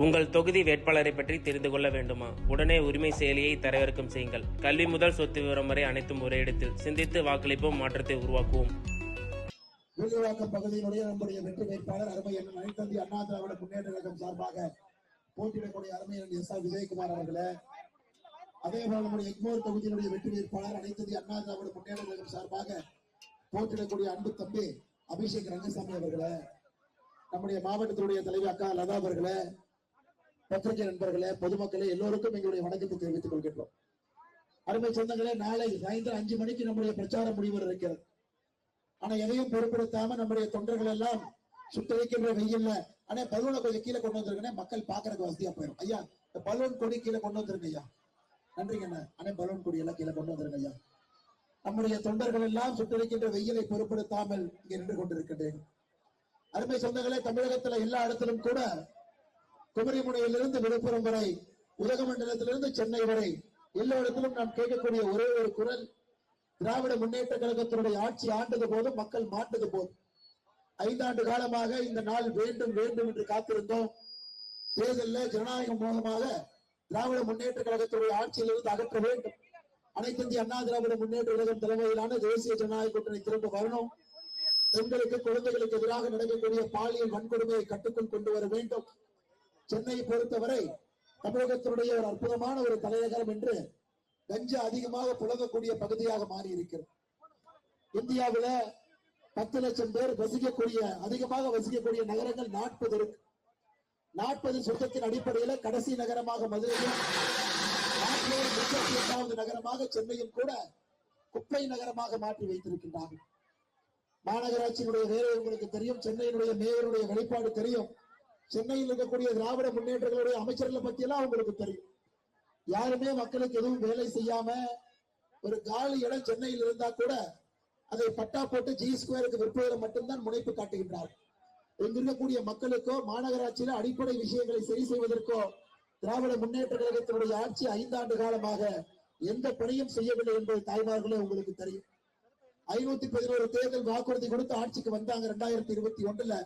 உங்கள் தொகுதி வேட்பாளரை பற்றி தெரிந்து கொள்ள வேண்டுமா? உடனே உரிமை செயலியை தரவிறக்கம் செய்யுங்கள். கல்வி முதல் சொத்து விவரம் வரை அனைத்தும் ஒரே இடத்தில். சிந்தித்து வாக்களிப்போம், மாற்றத்தை உருவாக்குவோம். வில்லிவாக்கம் பகுதியினுடைய நம்முடைய வெற்றி வேட்பாளர் அருமை அண்ணன் அனைத்தந்தி அண்ணா திராவிட முன்னேற்ற கழகம் சார்பாக போட்டியிடக்கூடிய அருமை அண்ணன் எஸ் ஆர் விஜயகுமார் அவர்களே, அதேபோல நம்முடைய எக்மோர் தொகுதியினுடைய வெற்றி வேட்பாளர் அனைத்தந்தி அண்ணா திராவிட முன்னேற்ற கழகம் சார்பாக போட்டியிடக்கூடிய அன்பு தம்பி அபிஷேக் ரங்கசாமி அவர்களே, நம்முடைய மாவட்டத்தினுடைய தலைவர் அக்கா லதா அவர்களே, பத்திரிகை நண்பர்களே, பொதுமக்களே, எல்லோருக்கும் எங்களுடைய வணக்கத்தை தெரிவித்துக் கொள்கின்றோம். அருமை சொந்தங்களே, நாளை சாயந்தரம் 5 மணிக்கு நம்முடைய பிரச்சார முடிவு இருக்கிறது. ஆனா எதையும் பொருட்படுத்தாம நம்முடைய தொண்டர்கள் எல்லாம் சுட்டரிக்கின்ற வெயில்ல ஆனா பலூனை கொஞ்சம் கீழே கொண்டு வந்திருக்கேன், மக்கள் பாக்குறதுக்கு வசதியா போயிடும். ஐயா, இந்த பலூன் கொடி கீழே கொண்டு வந்துருங்க ஐயா. நன்றிங்க அண்ணா. ஆனா பலூன் கொடி எல்லாம் கீழே கொண்டு வந்துருங்க ஐயா. நம்முடைய தொண்டர்கள் எல்லாம் சுட்டரிக்கின்ற வெயிலை பொருட்படுத்தாமல் இங்கே நின்று கொண்டிருக்கின்றேன். அருமை சொந்தங்களே, தமிழகத்துல எல்லா இடத்திலும் கூட குமரிமுனையிலிருந்து விழுப்புரம் வரை, உதகமண்டலத்திலிருந்து சென்னை வரை எல்லா இடத்திலும் நாம் கேட்கக்கூடிய ஒரே ஒரு குரல், திராவிட முன்னேற்ற கழகத்தினுடைய ஆட்சி ஆண்டது போதும் மக்கள் மாட்டது போதும். 5 ஆண்டு காலமாக இந்த நாள் வேண்டும் வேண்டும் என்று காத்திருந்தோம். தேர்தலில் ஜனநாயகம் மூலமாக திராவிட முன்னேற்ற கழகத்தினுடைய ஆட்சியிலிருந்து அகற்ற வேண்டும். அனைத்து இந்திய அண்ணா திராவிட முன்னேற்ற கழகம் தலைமையிலான தேசிய ஜனநாயக கூட்டணி திரும்ப வரணும். பெண்களுக்கு, குழந்தைகளுக்கு எதிராக நடக்கக்கூடிய பாலியல் வன்கொடுமையை கட்டுக்குள் கொண்டு வர வேண்டும். சென்னையை பொறுத்தவரை தமிழகத்தினுடைய ஒரு அற்புதமான ஒரு தலைநகரம் என்று கஞ்சா அதிகமாக புழங்கக்கூடிய பகுதியாக மாறி இருக்கிறது. இந்தியாவில 10 லட்சம் பேர் அதிகமாக வசிக்கக்கூடிய நகரங்கள் 40 இருக்கு. 40 சுத்தத்தின் அடிப்படையில் கடைசி நகரமாக மதுரையும், 38வது நகரமாக சென்னையும் கூட குப்பை நகரமாக மாற்றி வைத்திருக்கின்றார்கள். மாநகராட்சியினுடைய வேலை உங்களுக்கு தெரியும், சென்னையினுடைய மேயருடைய வெளிப்பாடு தெரியும், சென்னையில் இருக்கக்கூடிய திராவிட முன்னேற்றங்களுடைய அமைச்சர்களை பத்தி எல்லாம் உங்களுக்கு தெரியும். யாருமே மக்களுக்கு எதுவும் வேலை செய்யாம ஒரு காலி இடம் சென்னையில் இருந்தா கூட அதை பட்டா போட்டு ஜி ஸ்கொயருக்கு விற்பதில் மட்டும்தான் முனைப்பு காட்டுகின்றார்கள். இங்க இருக்கக்கூடிய மக்களுக்கோ மாநகராட்சியில அடிப்படை விஷயங்களை சரி செய்வதற்கோ திராவிட முன்னேற்ற கழகத்தினுடைய ஆட்சி 5 ஆண்டு காலமாக எந்த பணியும் செய்யவில்லை என்பது தாய்மார்களே உங்களுக்கு தெரியும். 511 தேர்தல் வாக்குறுதி கொடுத்து ஆட்சிக்கு வந்தாங்க 2021.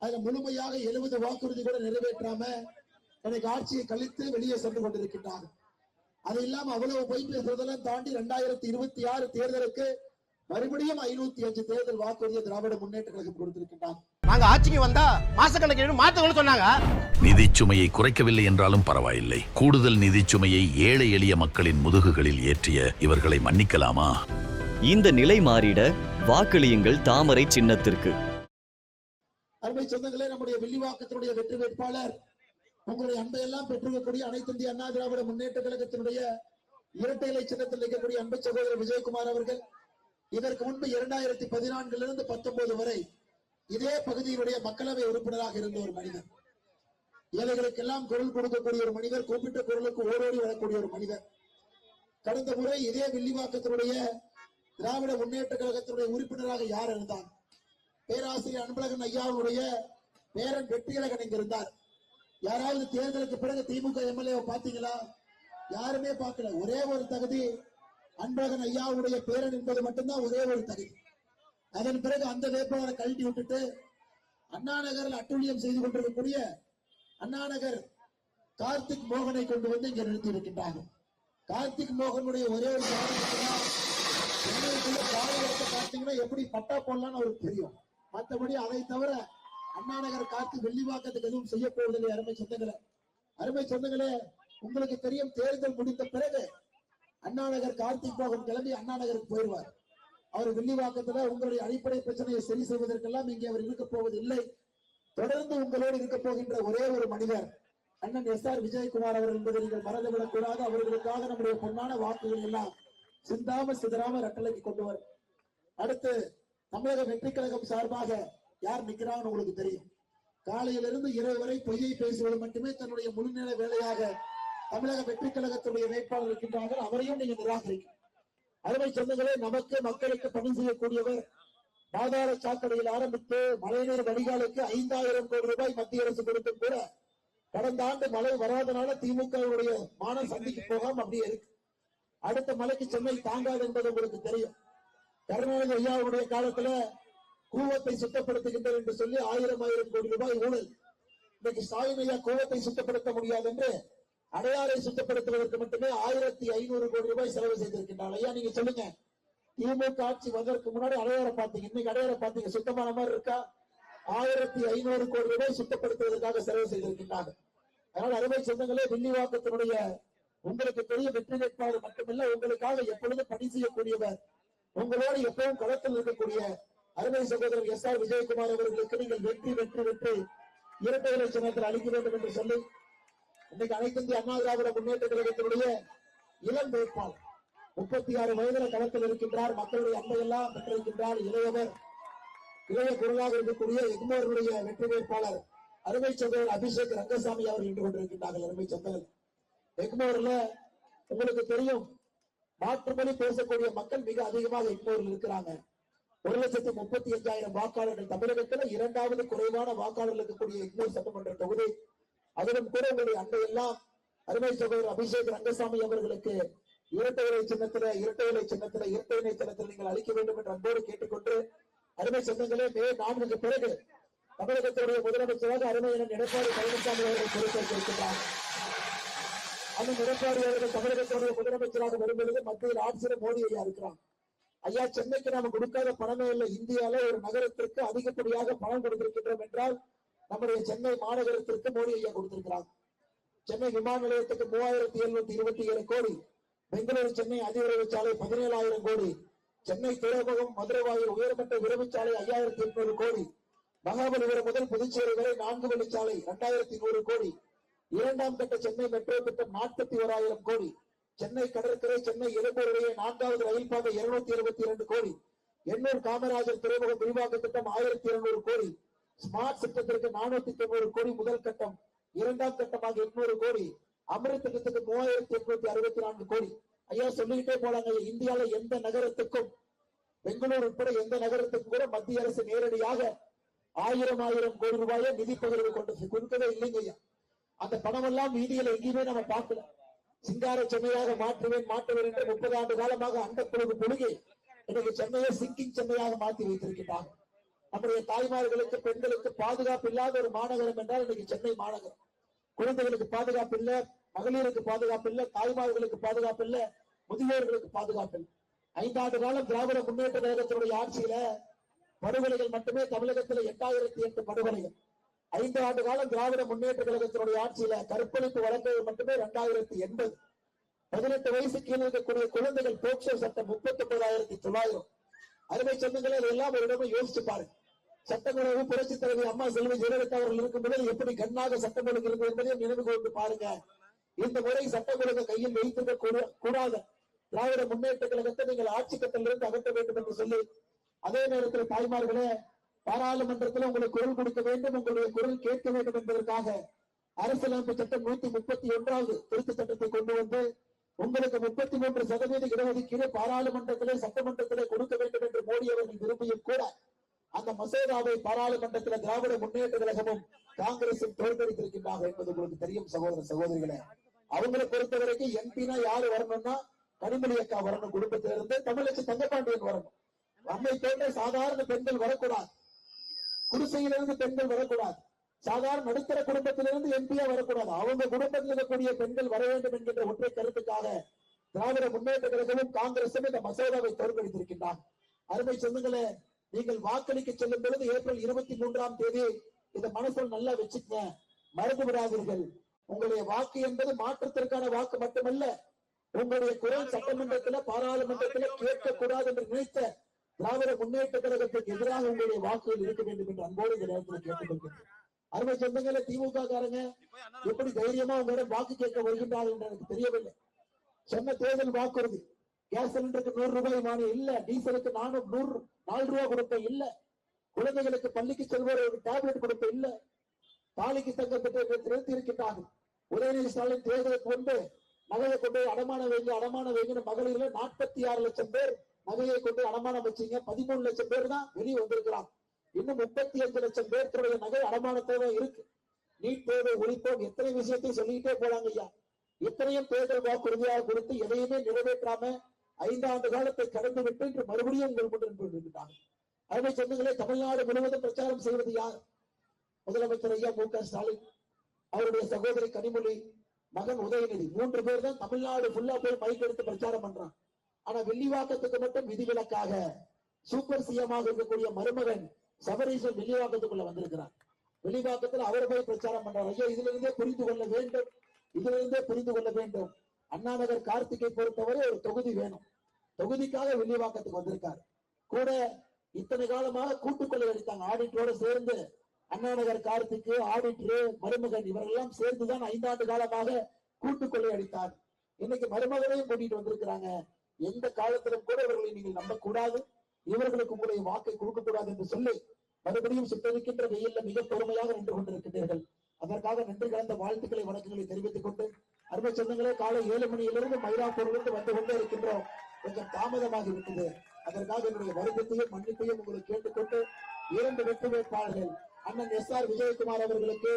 அதுல முழுமையாக 70 வாக்குறுதி கூட நிறைவேற்றாம எனக்கு ஆட்சியை கழித்து வெளியே சென்று கொண்டிருக்கின்றார்கள். அது இல்லாம அவ்வளவு போய் பேசுறதெல்லாம் தாண்டி 2026 தேர்தலுக்கு மறுபடியும் 505 தேர்தல் வாக்குறுதியை திராவிட முன்னேற்ற கழகம் கொடுத்திருக்கின்றார். நாங்க ஆட்சிக்கு வந்தா மாசக்கணக்கில் மாற்றங்கள் சொன்னாங்க. நிதிச்சுமையை குறைக்கவில்லை என்றாலும் பரவாயில்லை, கூடுதல் நிதிச்சுமையை ஏழை எளிய மக்களின் முதுகுகளில் ஏற்றிய இவர்களை மன்னிக்கலாமா? இந்த நிலை மாறிட வாக்களியுங்கள் தாமரை சின்னத்திற்கு. அருமை சொந்தங்களே, நம்முடைய வில்லிவாக்கத்தினுடைய வெற்றி வேட்பாளர் உங்களுடைய அன்பையெல்லாம் பெற்றிருக்கக்கூடிய அனைத்து இந்திய அண்ணா திராவிட முன்னேற்ற கழகத்தினுடைய இரட்டை இலை சின்னத்தில் இருக்கக்கூடிய அன்பு சகோதரர் விஜயகுமார் அவர்கள் இதற்கு முன்பு 2014 19 வரை இதே பகுதியினுடைய மக்களவை உறுப்பினராக இருந்த ஒரு மனிதர், ஏழைகளுக்கெல்லாம் குரல் கொடுக்கக்கூடிய ஒரு மனிதர், கூப்பிட்ட குரலுக்கு ஓடோடி வரக்கூடிய ஒரு மனிதர். கடந்த முறை இதே வில்லிவாக்கத்தினுடைய திராவிட முன்னேற்ற கழகத்தினுடைய உறுப்பினராக யார் இருந்தார்? பேராசிரியர் அன்பழகன் ஐயாவுடைய பேரன் வெற்றியழகன் இங்க இருந்தார். யாராவது தேர்தலுக்கு பிறகு திமுக எம்எல்ஏ பாத்தீங்களா? யாருமே பார்க்கல. ஒரே ஒரு தகுதி அன்பழகன் ஐயாவுடைய பேரன் என்பது மட்டும்தான் ஒரே ஒரு தகுதி. அதன் பிறகு அந்த வேட்பாளரை கழட்டி விட்டுட்டு அண்ணா நகரில் அட்டூழியம் செய்து கொண்டிருக்கக்கூடிய அண்ணாநகர் கார்த்திக் மோகனை கொண்டு வந்து இங்க நிறுத்தி இருக்கின்றார்கள். கார்த்திக் மோகனுடைய ஒரே ஒரு பார்த்தீங்கன்னா எப்படி பட்டா போடலான்னு அவருக்கு தெரியும். மற்றபடி அதை தவிர அண்ணாநகர் காத்து வெள்ளிவாக்கத்துக்கு எதுவும் செய்ய போவதில்லை. அருமை சொந்தங்களே, உங்களுக்கு தெரியும், தேர்தல் முடிந்த பிறகு அண்ணாநகர் கார்த்திக் மோகன் கிளம்பி அண்ணாநகருக்கு போயிடுவார். அவர் வெள்ளிவாக்கத்துல உங்களுடைய அடிப்படை பிரச்சனையை சரி செய்வதற்கெல்லாம் இங்கே அவர் இருக்க போவதில்லை. தொடர்ந்து உங்களோடு இருக்க போகின்ற ஒரே ஒரு மனிதர் அண்ணன் எஸ் ஆர் விஜயகுமார் அவர்கள் என்பதை நீங்கள் மறந்துவிடக் கூடாது. அவர்களுக்காக நம்முடைய பொன்னான வாக்குகள் எல்லாம் சிந்தாம சிதறாம ரட்டளைக்கு கொண்டு வரும். அடுத்து தமிழக வெற்றி கழகம் சார்பாக யார் நிற்கிறாங்கன்னு உங்களுக்கு தெரியும். காலையிலிருந்து இரவு வரை பொய்யை பேசுவது மட்டுமே தன்னுடைய முழுநேர வேலையாக தமிழக வெற்றி கழகத்துடைய வேட்பாளர் இருக்கின்றார்கள். அவரையும் நீங்க நிராகரிக்கும். அருமை சொந்தங்களே, நமக்கு மக்களுக்கு பணி செய்யக்கூடியவர். பாதாள சாக்கடையில் ஆரம்பித்து மழைநீர் வடிகாலுக்கு 5000 கோடி ரூபாய் மத்திய அரசு கொடுத்தும் கூட கடந்த ஆண்டு மழை வராதனால திமுகவுடைய மானம் சந்திக்கு போகாம அப்படியே இருக்கு. அடுத்த மழைக்கு சென்னை தாங்காது என்பது உங்களுக்கு தெரியும். கருணாநிதி ஐயாவுடைய காலத்துல கூவத்தை சுத்தப்படுத்துகின்றனர் என்று சொல்லி 1000 கோடி ரூபாய் ஊழல். இன்னைக்கு ஸ்டாலின் ஐயா கோவத்தை சுத்தப்படுத்த முடியாது என்று அடையாரை சுத்தப்படுத்துவதற்கு மட்டுமே 1500 கோடி ரூபாய் செலவு செய்திருக்கின்றார். ஐயா நீங்க சொல்லுங்க, திமுக ஆட்சி வந்ததற்கு முன்னாடி அடையாரை பார்த்தீங்க, இன்னைக்கு அடையாரை பார்த்தீங்க, சுத்தமான மாதிரி இருக்கா? 1500 கோடி ரூபாய் சுத்தப்படுத்துவதற்காக செலவு செய்திருக்கின்றாங்க. அதனால அருமை சொந்தங்களே, வில்லிவாக்கத்தினுடைய உங்களுக்கு பெரிய வெற்றி வேட்பாளர் மட்டுமல்ல, உங்களுக்காக எப்பொழுதும் பணி செய்யக்கூடியவர், உங்களோடு எப்பவும் களத்தில் இருக்கக்கூடிய அருமை சகோதரர் எஸ்.ஆர். விஜயகுமார் அவர்களுக்கு நீங்கள் வெற்றி வெற்றி வெற்றி இரட்டை இலை சின்னத்தில் அளிக்க வேண்டும் என்று சொல்லி இன்னைக்கு அனைத்து இந்திய அண்ணா திராவிட முன்னேற்ற கழகத்தினுடைய இளம் வேட்பாளர் 36 வயதில களத்தில் இருக்கின்றார். மக்களுடைய அன்பையெல்லாம் பெற்றிருக்கின்றார். இளைய குரலாக இருக்கக்கூடிய எக்மோருடைய வெற்றி வேட்பாளர் அருமை சகோதரர் அபிஷேக் ரங்கசாமி அவர் நின்று கொண்டிருக்கின்றார்கள். அருமை சகோதரர், எக்மோர்ல உங்களுக்கு தெரியும், மாற்றுமொழி பேசக்கூடிய மக்கள் மிக அதிகமாக எக்மோரில் இருக்கிறாங்க. 1,35,000 வாக்காளர்கள், தமிழகத்தில் 2வது குறைவான வாக்காளர்கள் இருக்கக்கூடிய எக்மோர் சட்டமன்ற தொகுதி. அதிலும் கூட உங்களுடைய அண்டையெல்லாம் அருமை சகோதரர் அபிஷேக் ரங்கசாமி அவர்களுக்கு இரட்டை இலை சின்னத்தில் நீங்கள் அளிக்க வேண்டும் என்று அன்போடு கேட்டுக்கொண்டு, அருமை சொந்தங்களே, மே 4க்கு பிறகு தமிழகத்தினுடைய முதலமைச்சராக அருமையான எடப்பாடி பழனிசாமி அவர்கள் பொறுப்பேற்றிருக்கிறார். அந்த எடப்பாடி அவர்கள் தமிழகத்தினுடைய முதலமைச்சராக வரும்பொழுது மத்தியில் ஆட்சியர் மோடி ஐயா இருக்கிறார். ஐயா, சென்னைக்கு நாம கொடுக்காத பணமே இல்லை. இந்தியாவில ஒரு நகரத்திற்கு அதிகப்படியாக பணம் கொடுத்திருக்கின்றோம் என்றால் நம்முடைய சென்னை மாநகரத்திற்கு மோடி ஐயா கொடுத்திருக்கிறார். சென்னை விமான நிலையத்துக்கு 3727 கோடி, பெங்களூரு சென்னை அதிவிரைவு சாலை 17,000 கோடி, சென்னை துறைமுகம் மதுரை வாயில் உயர்மட்ட விரைவுச்சாலை 5800 கோடி, மகாபலிபுரம் முதல் புதுச்சேரி வரை 4 வழிச்சாலை 2100 கோடி, 2ஆம் கட்ட சென்னை மெட்ரோ திட்டம் 41,000 கோடி, சென்னை கடற்கரை சென்னை எழும்பூர் இடையே 4வது ரயில் பாதை 272 கோடி, எண்ணூர் காமராஜர் துறைமுகம் விரிவாக்க திட்டம் 1200 கோடி, ஸ்மார்ட் திட்டத்திற்கு 490 கோடி முதல் கட்டம், 2ஆம் கட்டமாக 800 கோடி, அமிர்த் திட்டத்துக்கு 3864 கோடி. ஐயா சொல்லிக்கிட்டே போறாங்க. இந்தியாவில் எந்த நகரத்துக்கும், பெங்களூர் உட்பட எந்த நகரத்துக்கும் கூட மத்திய அரசு நேரடியாக 1000 கோடி ரூபாயை நிதி பகிர்வு கொண்டு கொடுக்கவே இல்லைங்க ஐயா. அந்த பணம் எல்லாம் வீதியில எங்கேயுமே நம்ம பார்க்கல. சிங்கார சென்னையாக மாற்றுவேன் என்று 30 ஆண்டு காலமாக அந்த புழுகி இன்னைக்கு சென்னையை சிங்கிங் சென்னையாக மாற்றி வைத்திருக்கிறாங்க. நம்முடைய தாய்மார்களுக்கு பெண்களுக்கு பாதுகாப்பு இல்லாத ஒரு மாநகரம் என்றால் இன்னைக்கு சென்னை மாநகரம். குழந்தைகளுக்கு பாதுகாப்பு இல்ல, மகளிருக்கு பாதுகாப்பு இல்ல, தாய்மார்களுக்கு பாதுகாப்பு இல்ல, முதியோர்களுக்கு பாதுகாப்பு இல்லை. 5 ஆண்டு காலம் திராவிட முன்னேற்ற கழகத்தினுடைய ஆட்சியில படுகொலைகள் மட்டுமே தமிழகத்தில் 8008 படுகொலைகள். 5 ஆண்டு காலம் திராவிட முன்னேற்ற கழகத்தினுடைய ஆட்சியில கற்பழிப்பு வழக்குகள் மட்டுமே 2080. 18 வயசு கீழே இருக்கக்கூடிய குழந்தைகள் போக்சோ சட்டம் 39,900. அருமை சொந்தங்களே, எல்லாம் ஒரு இடமே யோசிச்சு பாருங்க. சட்டமன்ற புரட்சி தலைவி அம்மா செல்வி ஜெயலலிதா அவர்கள் இருக்கும்போது எப்படி கண்ணாக சட்டம் ஒழுங்கு இருந்தது என்பதையும் நினைவு கொண்டு பாருங்க. இந்த முறை சட்டம் ஒழுங்கு கையில் வைத்திருக்க கூடாது. திராவிட முன்னேற்ற கழகத்தை நீங்கள் ஆட்சி கட்டலிருந்து அகற்ற வேண்டும் என்று சொல்லி, அதே நேரத்தில் தாய்மார்களே, பாராளுமன்றத்தில் உங்களுக்கு குரல் கொடுக்க வேண்டும், உங்களுடைய குரல் கேட்க வேண்டும் என்பதற்காக அரசியலமைப்பு சட்டம் 131வது திருத்த சட்டத்தை கொண்டு வந்து உங்களுக்கு 33% இடஒதுக்கீடு பாராளுமன்றத்திலே சட்டமன்றத்திலே கொடுக்க வேண்டும் என்று மோடி அவர்கள் விரும்பியும் கூட அந்த மசோதாவை பாராளுமன்றத்தில் திராவிட முன்னேற்ற கழகமும் காங்கிரசும் தோற்கடித்திருக்கின்றார்கள் என்பது உங்களுக்கு தெரியும். சகோதர சகோதரிகளே, அவங்களை பொறுத்த வரைக்கும் எம்பினா யாரு வரணும்னா கனிமொழி அக்கா வரணும், குடும்பத்திலிருந்து தமிழச்சி தங்கப்பாண்டியன் வரணும். நம்மை போன்ற சாதாரண பெண்கள் வரக்கூடாது, குடிசையிலிருந்து பெண்கள் வரக்கூடாது, சாதாரண நடுத்தர குடும்பத்திலிருந்து எம்பியா வரக்கூடாது. அவங்க குடும்பத்தில் இருக்கக்கூடிய பெண்கள் வர வேண்டும் என்கின்ற ஒற்றை கருத்துக்காக திராவிட முன்னேற்ற கழகமும் காங்கிரசும் இந்த மசோதாவை தோற்கடித்திருக்கின்றார். அருமை சொந்தங்களே, நீங்கள் வாக்களிக்க செல்லும் பொழுது ஏப்ரல் 23ஆம் தேதி இந்த மனசில் நல்லா வச்சுக்கங்க, மறந்து விடாதீர்கள். உங்களுடைய வாக்கு என்பது மாற்றத்திற்கான வாக்கு மட்டுமல்ல. உங்களுடைய குரல் சட்டமன்றத்தில் பாராளுமன்றத்தில் கேட்கக்கூடாது என்று நினைத்த திராவிட முன்னேற்ற கழகத்துக்கு எதிராக உங்களுடைய வாக்குகள் இருக்க வேண்டும் என்று அன்போடு இந்த நேரத்தில் கேட்டுக்கொள்கிறேன். அருமை சொந்தங்களே, திமுக காரங்க எப்படி தைரியமா உங்களிடம் வாக்கு கேட்க வருகின்றார்கள் என்று எனக்கு தெரியவில்லை. சொன்ன தேர்தல் வாக்குறுதி, கேஸ் சிலிண்டருக்கு 100 ரூபாய் மானியம் இல்ல, டீசலுக்கு 4 ரூபாய் கொடுப்ப இல்ல, குழந்தைகளுக்கு பள்ளிக்கு செல்வோருக்கு டேப்லெட் கொடுப்ப இல்ல, தாலிக்கு தங்க திட்டத்தை நிறுத்தி இருக்கின்றார்கள். உதயநிதி ஸ்டாலின் தேர்தலுக்கு முன்பு நகையை கொண்டு அடமான வைங்க மகளிர்ல 46 லட்சம் பேர் நகையை கொண்டு அடமானம் வச்சீங்க, 13 லட்சம் பேர் தான் வெளியே வந்திருக்கிறாங்க. இன்னும் 35 லட்சம் பேருடைய நகை அடமானத்தோட இருக்கு. நீட் தேர்வை ஒழிப்போம், எத்தனை விஷயத்தை சொல்லிக்கிட்டே போறாங்க ஐயா. எத்தனையும் தேர்தல் வாக்குறுதியாக கொடுத்து எதையுமே நிறைவேற்றாம 5 ஆண்டு காலத்தை கடந்து விட்டு இன்று மறுபடியும் உங்கள் முன் கொண்டிருக்கிறாங்க. அருமை சொந்தங்களே, தமிழ்நாடு முழுவதும் பிரச்சாரம் செய்வது யார்? முதலமைச்சர் ஐயா மு.க. ஸ்டாலின், அவருடைய சகோதரி கனிமொழி, மகன் உதயநிதி, 3 பேர் தான் தமிழ்நாடு ஃபுல்லா போய் மைக் எடுத்து பிரச்சாரம் பண்றான். ஆனா வெள்ளிவாக்கத்துக்கு மட்டும் விதிவிலக்காக சூப்பர் சிஎமாக இருக்கக்கூடிய மருமகன் சபரீசன் வெள்ளிவாக்கத்துக்குள்ள வந்திருக்கிறார். வெளிவாக்கத்தில் அவர் போய் பிரச்சாரம் பண்றார். ஐயா, இதுல இருந்தே புரிந்து கொள்ள வேண்டும். அண்ணா நகர் கார்த்திகை பொறுத்தவரை ஒரு தொகுதி வேணும். தொகுதிக்காக வெள்ளிவாக்கத்துக்கு வந்திருக்காரு. கூட இத்தனை காலமாக கூட்டுக்கொள்ளை அடித்தாங்க. ஆடிட்டரோட சேர்ந்து அண்ணா நகர் கார்த்திக்கு, ஆடிட்டர், மருமகன் இவரெல்லாம் சேர்ந்துதான் 5 ஆண்டு காலமாக கூட்டுக்கொள்ளை அடித்தார். இன்னைக்கு மருமகனையும் கூட்டிட்டு வந்திருக்கிறாங்க. எந்த காலத்திலும் கூட இவர்களை நீங்கள் நம்பக்கூடாது, இவர்களுக்கு உங்களுடைய வாக்கை கொடுக்க கூடாது என்று சொல்லி மறுபடியும் சுட்டரிக்கின்ற வெயில்ல மிக பொறுமையாக நின்று கொண்டிருக்கின்றீர்கள். அதற்காக நன்றி கலந்த வாழ்த்துக்களை, வணக்கங்களை தெரிவித்துக் கொண்டு, அருமை சொந்தங்களே, காலை 7 மணியிலிருந்து மயிலாப்பூரிலிருந்து வந்து கொண்டே இருக்கின்றோம். கொஞ்சம் தாமதமாக இருக்குது. அதற்காக என்னுடைய வருத்தத்தையும் மன்னிப்பையும் உங்களுக்கு கேட்டுக்கொண்டு, 2 வெற்றி வேட்பாளர்கள் அண்ணன் எஸ்.ஆர். விஜயகுமார் அவர்களுக்கு,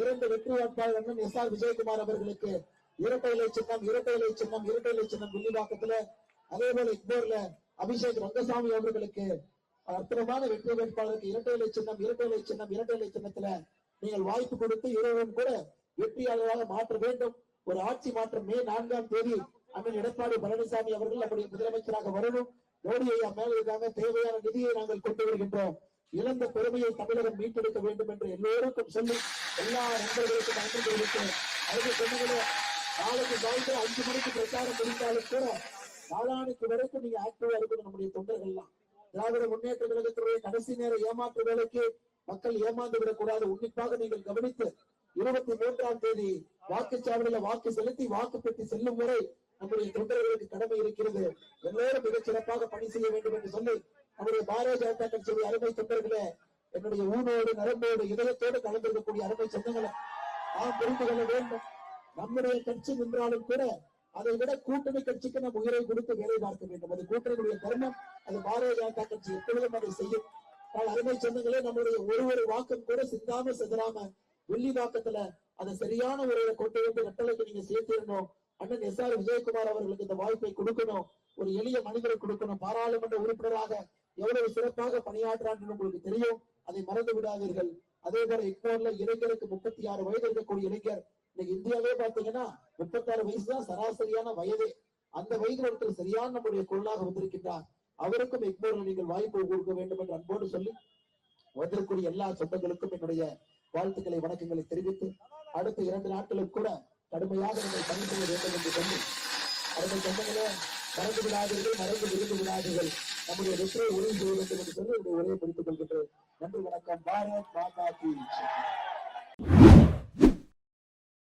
2 வெற்றி வேட்பாளர் அண்ணன் எஸ்.ஆர். விஜயகுமார் அவர்களுக்கு இரட்டை இலை சின்னம் வில்லிவாக்கத்துல, அதே போல இக்போர்ல அபிஷேக் ரங்கசாமி அவர்களுக்கு அற்புதமான வெற்றி வேட்பாளருக்கு இரட்டை இலை சின்னத்துல நீங்கள் வாய்ப்பு கொடுத்து இருவரும் கூட வெற்றியாளராக மாற்ற வேண்டும். ஒரு ஆட்சி மாற்றம் மே 4ஆம் தேதி அண்ணன் எடப்பாடி பழனிசாமி அவர்கள் நம்முடைய முதலமைச்சராக வரணும். மோடி ஐயா மேல இருக்காங்க. தேவையான நிதியை நாங்கள் கொண்டு வருகின்றோம். இழந்த பெருமையை தமிழகம் மீட்டெடுக்க வேண்டும் என்று எல்லோருக்கும் சொல்லி, எல்லா நண்பர்களுக்கும் நன்றி தெரிவித்தேன். அதுக்கு சொன்னீங்களே, நாளைக்கு சாயந்தரம் 5 மணிக்கு பிரச்சாரம் முடித்தாலும் கூட நாளானைக்கு வரைக்கும் நீங்க ஆக்டிவா இருக்கணும். நம்முடைய தொண்டர்கள்லாம் திராவிட முன்னேற்ற கழகத்தினுடைய கடைசி நேர ஏமாற்று வேலைக்கு மக்கள் ஏமாந்து விடக்கூடாது. உன்னிப்பாக நீங்கள் கவனித்து 23ஆம் தேதி வாக்குச்சாவடியில வாக்கு செலுத்தி வாக்கு பெட்டி செல்லும் வரை நம்முடைய தொண்டர்களுக்கு கடமை இருக்கிறது. எல்லோரும் மிகச் சிறப்பாக பணி செய்ய வேண்டும் என்று சொல்லி, நம்முடைய பாரதிய ஜனதா கட்சியுடைய அருமை தொண்டர்களே, என்னுடைய ஊனோடு நரம்போடு இதயத்தோடு கலந்திருக்கக்கூடிய அருமை சொந்தங்களை நாம் புரிந்து கொள்ள வேண்டும். நம்முடைய கட்சி நின்றாலும் கூட அதை விட கூட்டணி கட்சிக்கு நம் உயிரை கொடுத்து வேலை பார்க்க வேண்டும். அது கூட்டணியுடைய தர்மம். அது பாரதிய ஜனதா கட்சி எப்பொழுதும் அதை செய்யும். அருமை சொந்தங்களே, நம்முடைய ஒரு வாக்கம் கூட சிந்தாம செதறாம வெள்ளிவாக்கத்துல அதை சரியான முறையில கொண்டு வந்து கட்டளைக்கு நீங்க சேர்த்திடணும். அண்ணன் எஸ்.ஆர். விஜயகுமார் அவர்களுக்கு இந்த வாய்ப்பை கொடுக்கணும். ஒரு எளிய மனிதரை கொடுக்கணும். பாராளுமன்ற உறுப்பினராக எவ்வளவு சிறப்பாக பணியாற்றான்னு உங்களுக்கு தெரியும். அதை மறந்து விடாதீர்கள். அதே போல இக்போர்ல இளைஞருக்கு 36 வயது இருக்கக்கூடிய இளைஞர் இன்னைக்கு இந்தியாவே பாத்தீங்கன்னா 36 வயசுதான் சராசரியான வயதே. அந்த வயதில் ஒருத்தர் சரியான நம்முடைய குரலாக வந்திருக்கின்றார். அவருக்கும் இக்போர்ல நீங்கள் வாய்ப்பு கொடுக்க வேண்டும் என்று அன்போடு சொல்லி, வந்திருக்கூடிய எல்லா சொந்தங்களுக்கும் என்னுடைய வாழ்த்துக்களை, வணக்கங்களை தெரிவித்து, அடுத்த 2 நாட்களுக்கு கூட கடுமையாக நீங்கள் பணி செய்ய வேண்டும் என்று சொல்லி, அருமை சொந்தங்களே, மறந்து விருந்து விடாதீர்கள். நம்முடைய வெற்றியை உறுதி செய்ய வேண்டும் என்று சொல்லி உரையை முடித்துக் கொள்கின்றேன். நன்றி, வணக்கம். பாரத் மாதா கி.